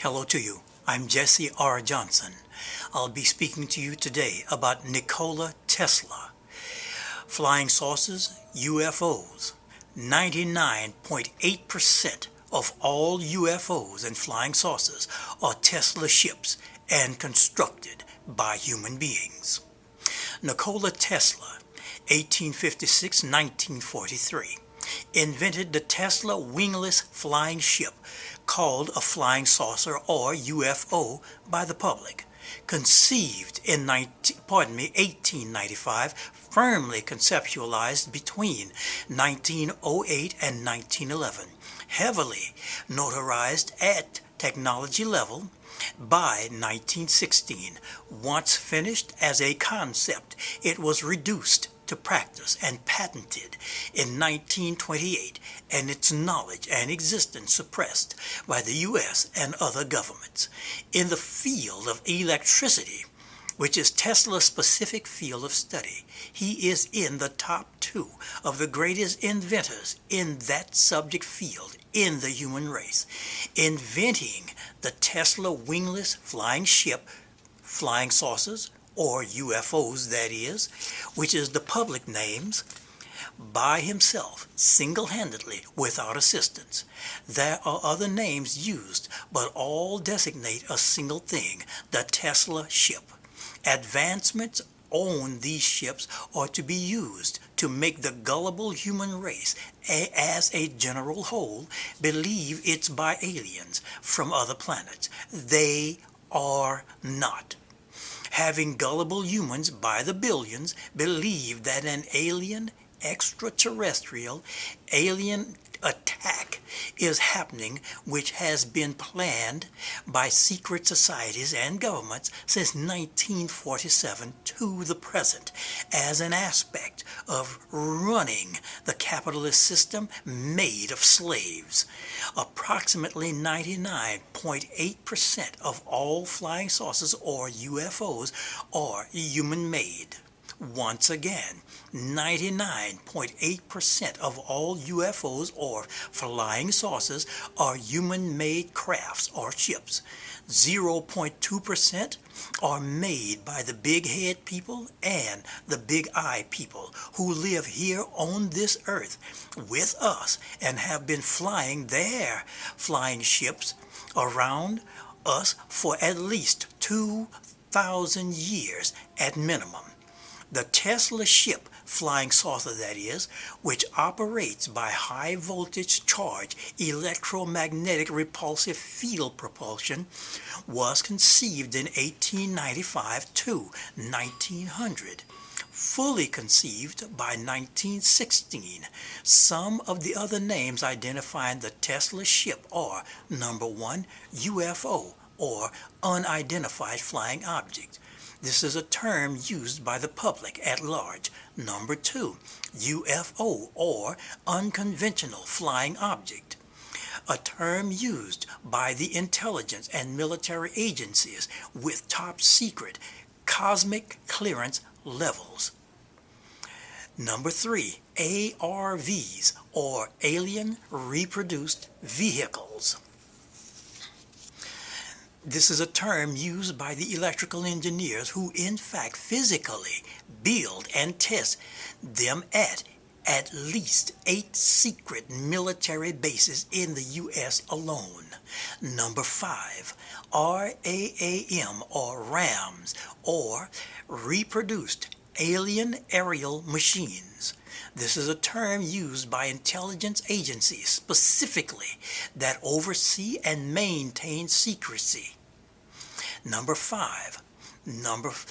Hello to you. I'm Jesse R. Johnson. I'll be speaking to you today about Nikola Tesla. Flying saucers, UFOs. 99.8% of all UFOs and flying saucers are Tesla ships and constructed by human beings. Nikola Tesla, 1856-1943, invented the Tesla wingless flying ship called a flying saucer or UFO by the public. Conceived in 1895, firmly conceptualized between 1908 and 1911, heavily notarized at technology level by 1916. Once finished as a concept, it was reduced to practice and patented in 1928, and its knowledge and existence suppressed by the U.S. and other governments. In the field of electricity, which is Tesla's specific field of study, he is in the top 2 of the greatest inventors in that subject field in the human race, inventing the Tesla wingless flying ship, flying saucers, or UFOs that is, which is the public names, by himself, single-handedly, without assistance. There are other names used, but all designate a single thing, the Tesla ship. Advancements on these ships are to be used to make the gullible human race, as a general whole, believe it's by aliens from other planets. They are not. Having gullible humans by the billions believe that an alien, extraterrestrial, alien attack is happening, which has been planned by secret societies and governments since 1947 to the present as an aspect of running the capitalist system made of slaves. Approximately 99.8% of all flying saucers or UFOs are human-made. Once again, 99.8% of all UFOs or flying saucers are human-made crafts or ships. 0.2% are made by the big head people and the big eye people who live here on this earth with us and have been flying their flying ships around us for at least 2,000 years at minimum. The Tesla ship, flying saucer that is, which operates by high voltage charge electromagnetic repulsive field propulsion, was conceived in 1895 to 1900. Fully conceived by 1916. Some of the other names identifying the Tesla ship are: number 1, UFO, or unidentified flying object. This is a term used by the public at large. Number 2, UFO, or unconventional flying object. A term used by the intelligence and military agencies with top secret cosmic clearance levels. Number 3, ARVs, or alien reproduced vehicles. This is a term used by the electrical engineers who in fact physically build and test them at least 8 secret military bases in the U.S. alone. Number 5, RAM, or RAMs, or reproduced alien aerial machines. This is a term used by intelligence agencies specifically that oversee and maintain secrecy. Number 5,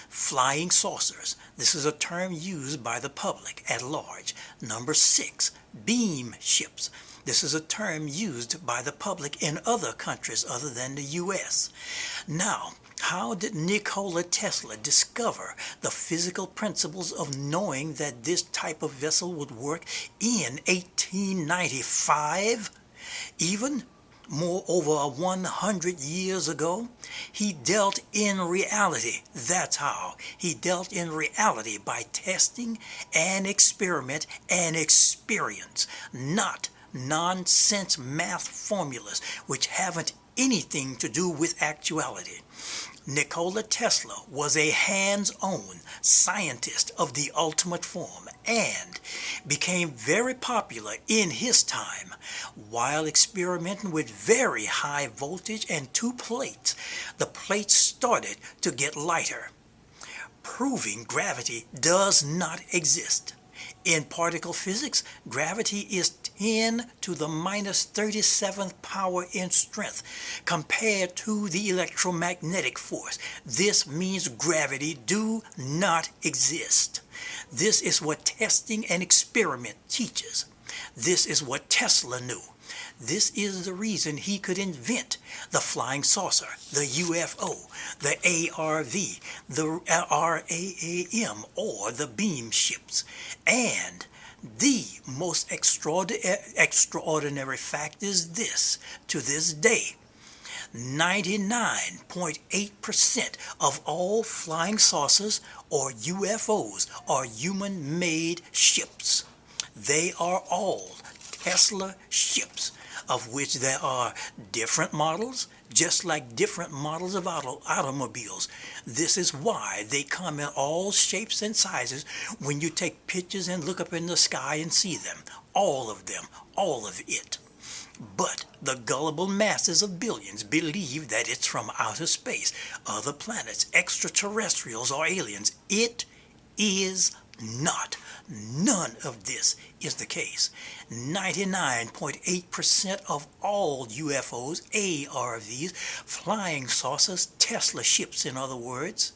flying saucers. This is a term used by the public at large. Number 6, beam ships. This is a term used by the public in other countries other than the U.S. Now, how did Nikola Tesla discover the physical principles of knowing that this type of vessel would work in 1895? Even more over 100 years ago, he dealt in reality. That's how. He dealt in reality by testing and experiment and experience, not nonsense math formulas which haven't anything to do with actuality. Nikola Tesla was a hands-on scientist of the ultimate form and became very popular in his time. While experimenting with very high voltage and two plates, the plates started to get lighter, proving gravity does not exist. In particle physics, gravity is 10 to the minus 37th power in strength compared to the electromagnetic force. This means gravity do not exist. This is what testing and experiment teaches. This is what Tesla knew. This is the reason he could invent the flying saucer, the UFO, the ARV, the RAM, or the beam ships. And the most extraordinary fact is this: to this day, 99.8% of all flying saucers or UFOs are human-made ships. They are all Tesla ships, of which there are different models, just like different models of automobiles. This is why they come in all shapes and sizes when you take pictures and look up in the sky and see them. All of them, all of it. But the gullible masses of billions believe that it's from outer space, other planets, extraterrestrials, or aliens. It is not. None of this is the case. 99.8% of all UFOs, ARVs, flying saucers, Tesla ships in other words,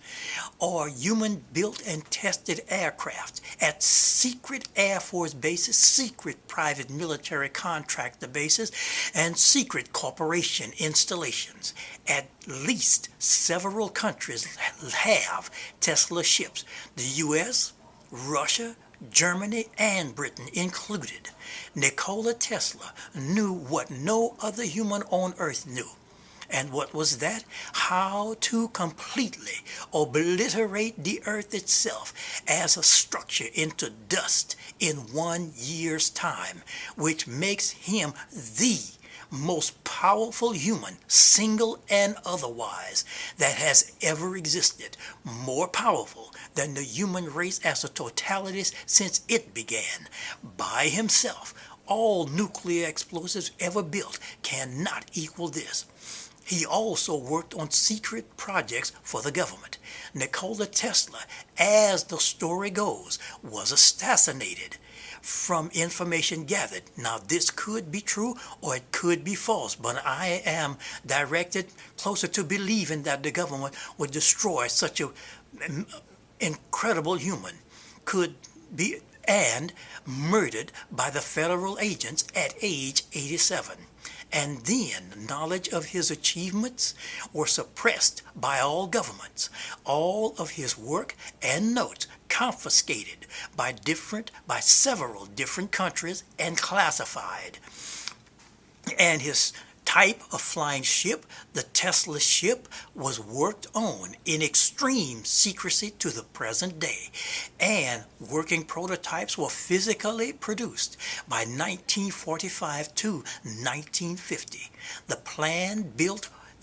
are human-built and tested aircraft at secret Air Force bases, secret private military contractor bases, and secret corporation installations. At least several countries have Tesla ships. The U.S., Russia, Germany, and Britain included. Nikola Tesla knew what no other human on Earth knew. And what was that? How to completely obliterate the Earth itself as a structure into dust in 1 year's time, which makes him the most powerful human, single and otherwise, that has ever existed, more powerful than the human race as a totality since it began. By himself, all nuclear explosives ever built cannot equal this. He also worked on secret projects for the government. Nikola Tesla, as the story goes, was assassinated from information gathered. Now, this could be true or it could be false, but I am directed closer to believing that the government would destroy such an incredible human, could be, and murdered by the federal agents at age 87. And then knowledge of his achievements were suppressed by all governments. All of his work and notes confiscated by several different countries and classified. And his type of flying ship, the Tesla ship, was worked on in extreme secrecy to the present day, and working prototypes were physically produced by 1945 to 1950. The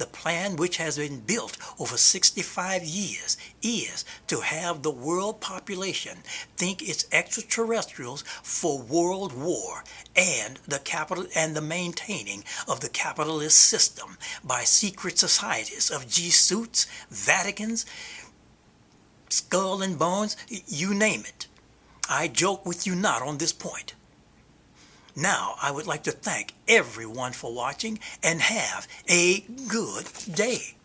plan which has been built over 65 years is to have the world population think it's extraterrestrials for world war and the maintaining of the capitalist system by secret societies of G-suits, Vaticans, skull and bones, you name it. I joke with you not on this point. Now, I would like to thank everyone for watching and have a good day.